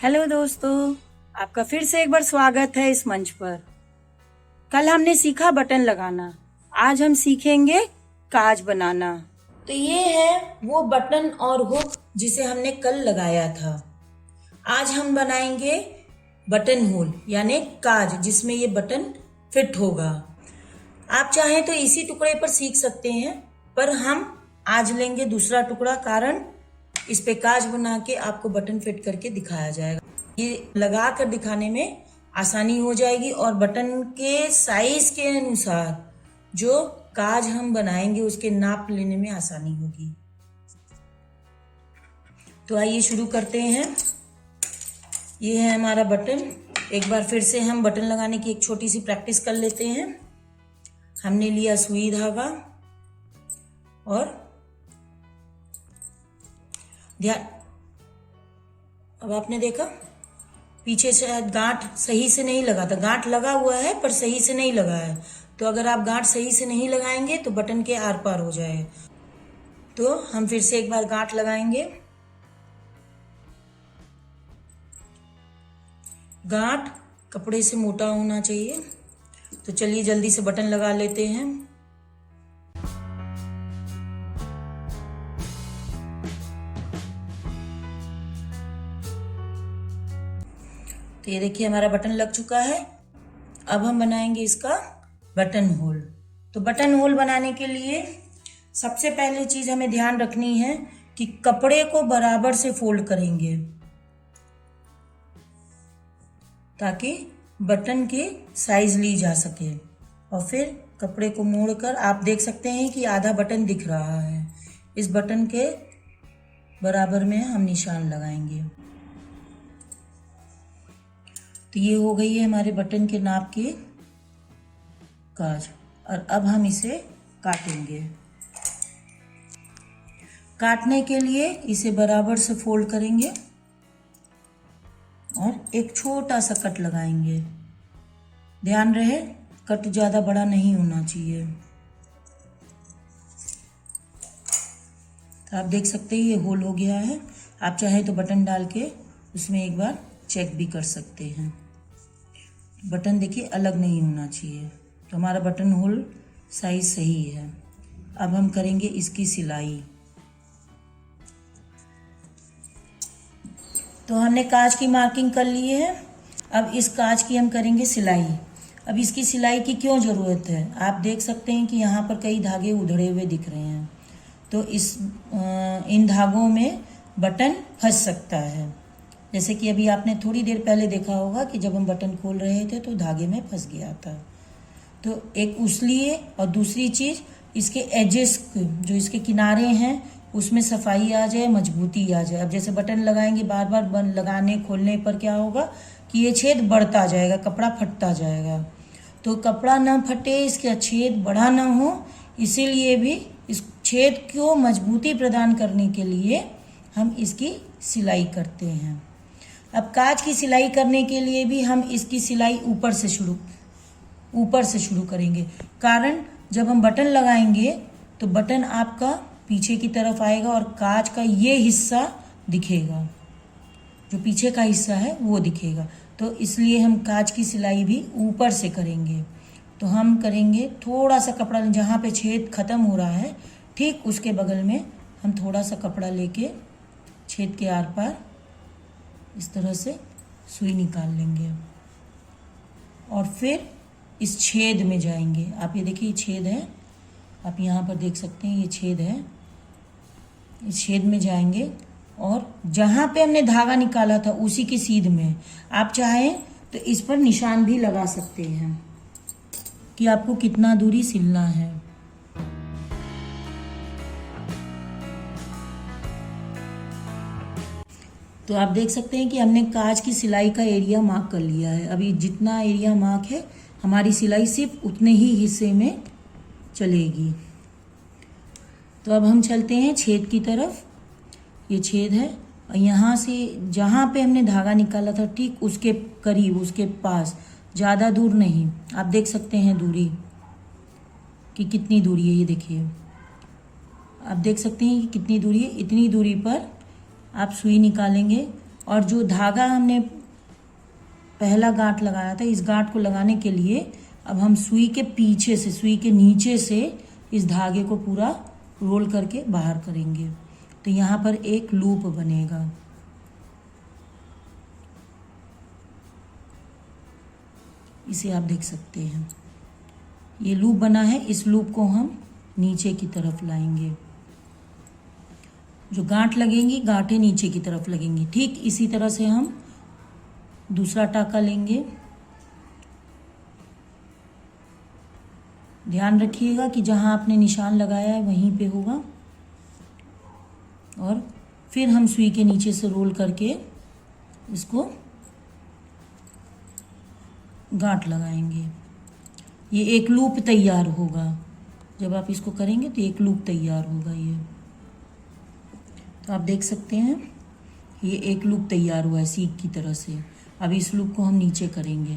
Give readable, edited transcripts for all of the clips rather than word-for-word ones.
Hello दोस्तों, आपका फिर से एक बार स्वागत है इस मंच पर। कल हमने सीखा बटन लगाना, आज हम सीखेंगे काज बनाना। तो ये है वो बटन और हुक जिसे हमने कल लगाया था। आज हम बनाएंगे बटन होल यानी काज जिसमें ये बटन फिट होगा। आप चाहें तो इसी टुकड़े पर सीख सकते हैं, पर हम आज लेंगे दूसरा टुकड़ा, कारण इस पे काज बना के आपको बटन फिट करके दिखाया जाएगा। ये लगा कर दिखाने में आसानी हो जाएगी और बटन के साइज के अनुसार जो काज हम बनाएंगे उसके नाप लेने में आसानी होगी। तो आइए शुरू करते हैं। ये है हमारा बटन। एक बार फिर से हम बटन लगाने की एक छोटी सी प्रैक्टिस कर लेते हैं। हमने लिया सुई धागा और ध्यान, अब आपने देखा पीछे शायद गांठ सही से नहीं लगा था। गांठ लगा हुआ है पर सही से नहीं लगा है, तो अगर आप गांठ सही से नहीं लगाएंगे तो बटन के आर पार हो जाएगा। तो हम फिर से एक बार गांठ लगाएंगे। गांठ कपड़े से मोटा होना चाहिए। तो चलिए जल्दी से बटन लगा लेते हैं। तो ये देखिए हमारा बटन लग चुका है। अब हम बनाएंगे इसका बटन होल। तो बटन होल बनाने के लिए सबसे पहले चीज हमें ध्यान रखनी है कि कपड़े को बराबर से फोल्ड करेंगे ताकि बटन की साइज ली जा सके। और फिर कपड़े को मोड़कर आप देख सकते हैं कि आधा बटन दिख रहा है। इस बटन के बराबर में हम निशान लगाएंगे। तो ये हो गई है हमारे बटन के नाप की काज। और अब हम इसे काटेंगे। काटने के लिए इसे बराबर से फोल्ड करेंगे और एक छोटा सा कट लगाएंगे। ध्यान रहे कट ज्यादा बड़ा नहीं होना चाहिए। तो आप देख सकते हैं ये होल हो गया है। आप चाहे तो बटन डाल के उसमें एक बार चेक भी कर सकते हैं। बटन देखिए अलग नहीं होना चाहिए। तो हमारा बटन होल साइज सही है। अब हम करेंगे इसकी सिलाई। तो हमने काज की मार्किंग कर ली है। अब इस काज की हम करेंगे सिलाई। अब इसकी सिलाई की क्यों ज़रूरत है, आप देख सकते हैं कि यहाँ पर कई धागे उधड़े हुए दिख रहे हैं। तो इन धागों में बटन फंस सकता है। जैसे कि अभी आपने थोड़ी देर पहले देखा होगा कि जब हम बटन खोल रहे थे तो धागे में फंस गया था। तो एक उसलिए, और दूसरी चीज़ इसके एजेस जो इसके किनारे हैं उसमें सफाई आ जाए, मजबूती आ जाए। अब जैसे बटन लगाएंगे बार बार लगाने खोलने पर क्या होगा कि ये छेद बढ़ता जाएगा, कपड़ा फटता जाएगा। तो कपड़ा ना फटे, इसका छेद बड़ा ना हो, इसीलिए भी इस छेद को मजबूती प्रदान करने के लिए हम इसकी सिलाई करते हैं। अब काज की सिलाई करने के लिए भी हम इसकी सिलाई ऊपर से शुरू करेंगे। कारण जब हम बटन लगाएंगे तो बटन आपका पीछे की तरफ आएगा और काज का ये हिस्सा दिखेगा, जो पीछे का हिस्सा है वो दिखेगा। तो इसलिए हम काज की सिलाई भी ऊपर से करेंगे। तो हम करेंगे थोड़ा सा कपड़ा, जहाँ पे छेद खत्म हो रहा है ठीक उसके बगल में हम थोड़ा सा कपड़ा लेके छेद के आर पार इस तरह से सुई निकाल लेंगे और फिर इस छेद में जाएंगे। आप ये देखिए छेद है, आप यहाँ पर देख सकते हैं ये छेद है। इस छेद में जाएंगे और जहाँ पे हमने धागा निकाला था उसी की सीध में आप चाहें तो इस पर निशान भी लगा सकते हैं कि आपको कितना दूरी सिलना है। तो आप देख सकते हैं कि हमने काज की सिलाई का एरिया मार्क कर लिया है। अभी जितना एरिया मार्क है हमारी सिलाई सिर्फ उतने ही हिस्से में चलेगी। तो अब हम चलते हैं छेद की तरफ। ये छेद है और यहाँ से जहाँ पे हमने धागा निकाला था ठीक उसके करीब, उसके पास, ज़्यादा दूर नहीं। आप देख सकते हैं दूरी कि कितनी दूरी है। ये देखिए आप देख सकते हैं कि कितनी दूरी है। इतनी दूरी पर आप सुई निकालेंगे और जो धागा हमने पहला गांठ लगाया था, इस गांठ को लगाने के लिए अब हम सुई के पीछे से, सुई के नीचे से इस धागे को पूरा रोल करके बाहर करेंगे। तो यहाँ पर एक लूप बनेगा। इसे आप देख सकते हैं, ये लूप बना है। इस लूप को हम नीचे की तरफ लाएंगे। जो गांठ लगेंगी, गांठें नीचे की तरफ लगेंगी। ठीक इसी तरह से हम दूसरा टाका लेंगे। ध्यान रखिएगा कि जहां आपने निशान लगाया है वहीं पे होगा। और फिर हम सुई के नीचे से रोल करके इसको गांठ लगाएंगे। ये एक लूप तैयार होगा। जब आप इसको करेंगे तो एक लूप तैयार होगा। ये तो आप देख सकते हैं, ये एक लूप तैयार हुआ है सीख की तरह से। अब इस लूप को हम नीचे करेंगे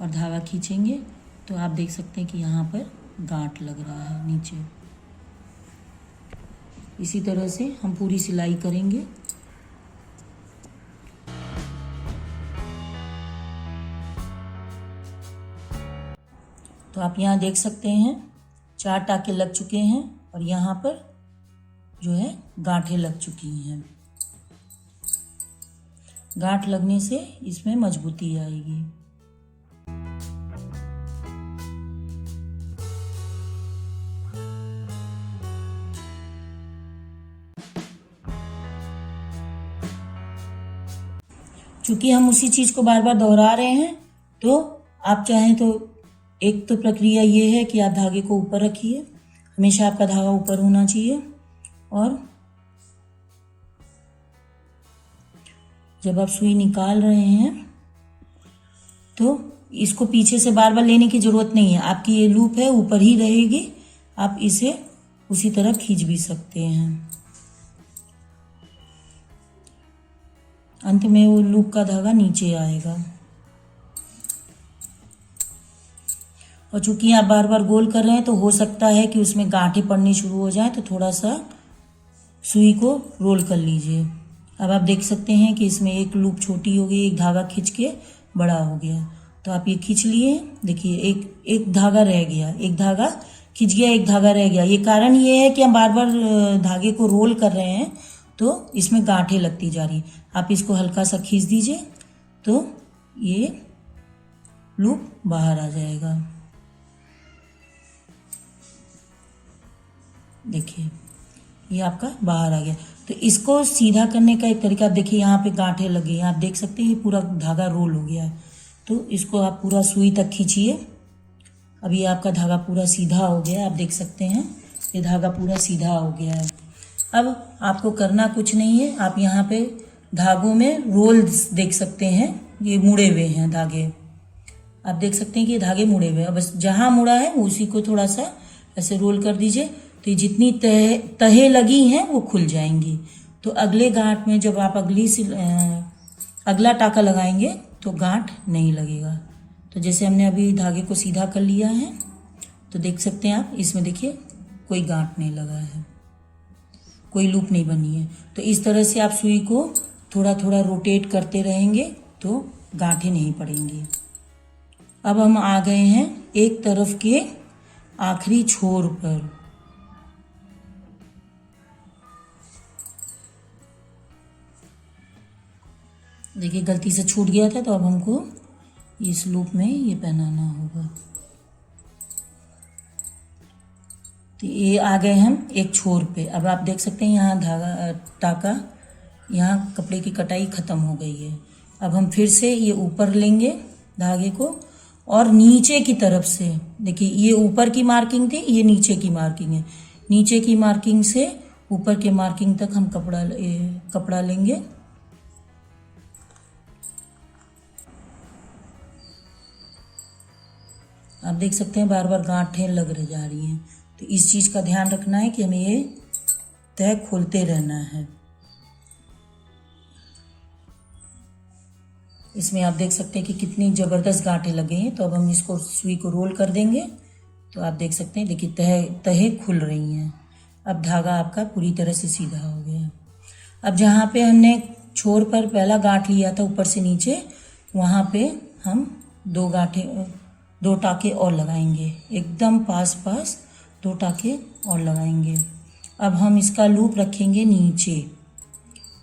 और धागा खींचेंगे तो आप देख सकते हैं कि यहाँ पर गांठ लग रहा है नीचे। इसी तरह से हम पूरी सिलाई करेंगे। तो आप यहाँ देख सकते हैं 4 टाके लग चुके हैं और यहाँ पर जो है गांठें लग चुकी हैं। गांठ लगने से इसमें मजबूती आएगी। चूंकि हम उसी चीज को बार बार दोहरा रहे हैं, तो आप चाहें तो एक तो प्रक्रिया ये है कि आप धागे को ऊपर रखिए। हमेशा आपका धागा ऊपर होना चाहिए। और जब आप सुई निकाल रहे हैं तो इसको पीछे से बार बार लेने की जरूरत नहीं है। आपकी ये लूप है ऊपर ही रहेगी। आप इसे उसी तरह खींच भी सकते हैं। अंत में वो लूप का धागा नीचे आएगा। और चूंकि आप बार बार गोल कर रहे हैं तो हो सकता है कि उसमें गांठें पड़नी शुरू हो जाए, तो थोड़ा सा सुई को रोल कर लीजिए। अब आप देख सकते हैं कि इसमें एक लूप छोटी हो गई, एक धागा खींच के बड़ा हो गया। तो आप ये खींच लिए, देखिए एक धागा रह गया, एक धागा खींच गया, एक धागा रह गया। ये कारण ये है कि हम बार बार धागे को रोल कर रहे हैं तो इसमें गांठें लगती जा रही। आप इसको हल्का सा खींच दीजिए तो ये लूप बाहर आ जाएगा। देखिए ये आपका बाहर आ गया। तो इसको सीधा करने का एक तरीका, आप देखिए यहाँ पे गांठें लगी हैं, आप देख सकते हैं ये पूरा धागा रोल हो गया है। तो इसको आप पूरा सुई तक खींचिए। अब ये आपका धागा पूरा सीधा हो गया, आप देख सकते हैं ये धागा पूरा सीधा हो गया है। अब आपको करना कुछ नहीं है। आप यहाँ पे धागों में रोल्स देख सकते हैं, ये मुड़े हुए हैं धागे। आप देख सकते हैं कि ये धागे मुड़े हुए हैं। बस जहाँ मुड़ा है उसी को थोड़ा सा ऐसे रोल कर दीजिए, तो जितनी तहें लगी हैं वो खुल जाएंगी। तो अगले गांठ में जब आप अगला टाका लगाएंगे तो गांठ नहीं लगेगा। तो जैसे हमने अभी धागे को सीधा कर लिया है, तो देख सकते हैं आप इसमें देखिए कोई गांठ नहीं लगा है, कोई लूप नहीं बनी है। तो इस तरह से आप सुई को थोड़ा थोड़ा रोटेट करते रहेंगे तो गांठें नहीं पड़ेंगी। अब हम आ गए हैं एक तरफ के आखिरी छोर पर। देखिए गलती से छूट गया था, तो अब हमको इस लूप में ये पहनाना होगा। तो ये आ गए हम एक छोर पे। अब आप देख सकते हैं यहाँ धागा टाका, यहाँ कपड़े की कटाई खत्म हो गई है। अब हम फिर से ये ऊपर लेंगे धागे को और नीचे की तरफ से, देखिए ये ऊपर की मार्किंग थी, ये नीचे की मार्किंग है। नीचे की मार्किंग से ऊपर के मार्किंग तक हम कपड़ा लेंगे। आप देख सकते हैं बार बार गांठें लग रह जा रही हैं। तो इस चीज़ का ध्यान रखना है कि हमें ये तह खोलते रहना है। इसमें आप देख सकते हैं कि कितनी ज़बरदस्त गांठें लगे हैं। तो अब हम इसको सुई को रोल कर देंगे तो आप देख सकते हैं, देखिए तहें खुल रही हैं। अब धागा आपका पूरी तरह से सीधा हो गया। अब जहाँ पे हमने छोर पर पहला गांठ लिया था ऊपर से नीचे, वहाँ पे हम 2 टाके और लगाएंगे, एकदम पास पास 2 टाके और लगाएंगे। अब हम इसका लूप रखेंगे नीचे,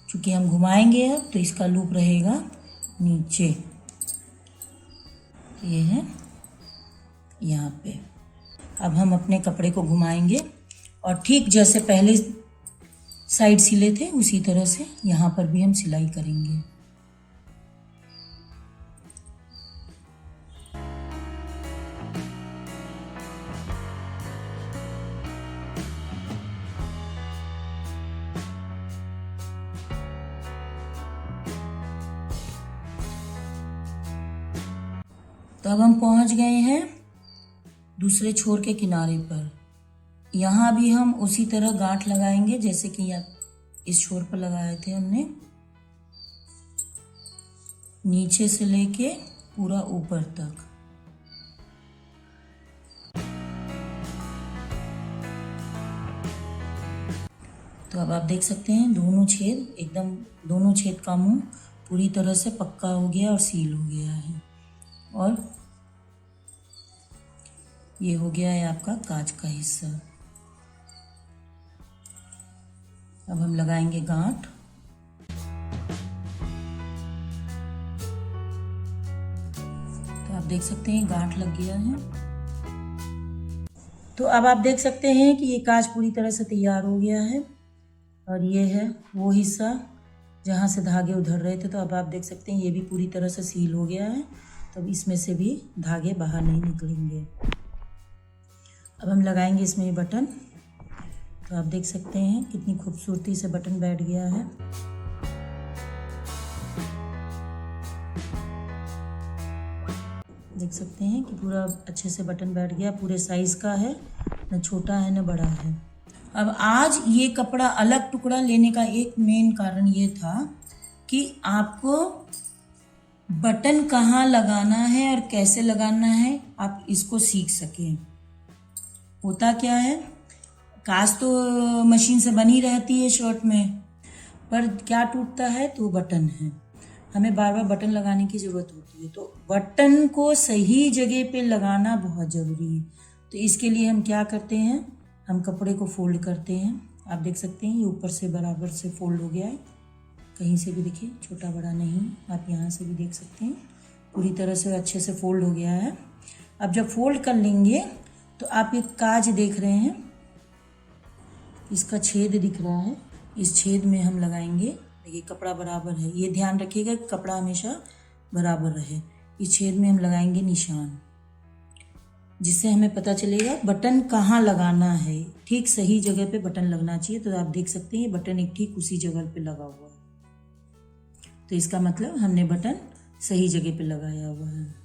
क्योंकि हम घुमाएंगे अब तो इसका लूप रहेगा नीचे। ये है यहाँ पे। अब हम अपने कपड़े को घुमाएंगे और ठीक जैसे पहले साइड सिले थे उसी तरह से यहाँ पर भी हम सिलाई करेंगे। तो अब हम पहुंच गए हैं दूसरे छोर के किनारे पर। यहाँ भी हम उसी तरह गांठ लगाएंगे जैसे कि इस छोर पर लगाए थे हमने, नीचे से लेके पूरा ऊपर तक। तो अब आप देख सकते हैं दोनों छेद का मुंह पूरी तरह से पक्का हो गया और सील हो गया है, और ये हो गया है आपका काज का हिस्सा। अब हम लगाएंगे गांठ। तो आप देख सकते हैं गांठ लग गया है। तो अब आप देख सकते हैं कि ये काज पूरी तरह से तैयार हो गया है, और ये है वो हिस्सा जहाँ से धागे उधर रहे थे। तो अब आप देख सकते हैं ये भी पूरी तरह से सील हो गया है, तो अब इसमें से भी धागे बाहर नहीं निकलेंगे। अब हम लगाएंगे इसमें ये बटन। तो आप देख सकते हैं कितनी खूबसूरती से बटन बैठ गया है। देख सकते हैं कि पूरा अच्छे से बटन बैठ गया, पूरे साइज का है, न छोटा है न बड़ा है। अब आज ये कपड़ा अलग टुकड़ा लेने का एक मेन कारण ये था कि आपको बटन कहाँ लगाना है और कैसे लगाना है आप इसको सीख सकें। होता क्या है, काज तो मशीन से बनी रहती है शर्ट में, पर क्या टूटता है तो बटन है। हमें बार बार बटन लगाने की ज़रूरत होती है, तो बटन को सही जगह पे लगाना बहुत ज़रूरी है। तो इसके लिए हम क्या करते हैं, हम कपड़े को फोल्ड करते हैं। आप देख सकते हैं ये ऊपर से बराबर से फोल्ड हो गया है, कहीं से भी देखिए छोटा बड़ा नहीं, आप यहाँ से भी देख सकते हैं पूरी तरह से अच्छे से फोल्ड हो गया है। अब जब फोल्ड कर लेंगे तो आप एक काज देख रहे हैं, इसका छेद दिख रहा है, इस छेद में हम लगाएंगे। देखिए कपड़ा बराबर है, ये ध्यान रखिएगा कपड़ा हमेशा बराबर रहे। इस छेद में हम लगाएंगे निशान, जिससे हमें पता चलेगा बटन कहाँ लगाना है। ठीक सही जगह पे बटन लगना चाहिए। तो आप देख सकते हैं ये बटन एक ठीक उसी जगह पे लगा हुआ है, तो इसका मतलब हमने बटन सही जगह पे लगाया हुआ है।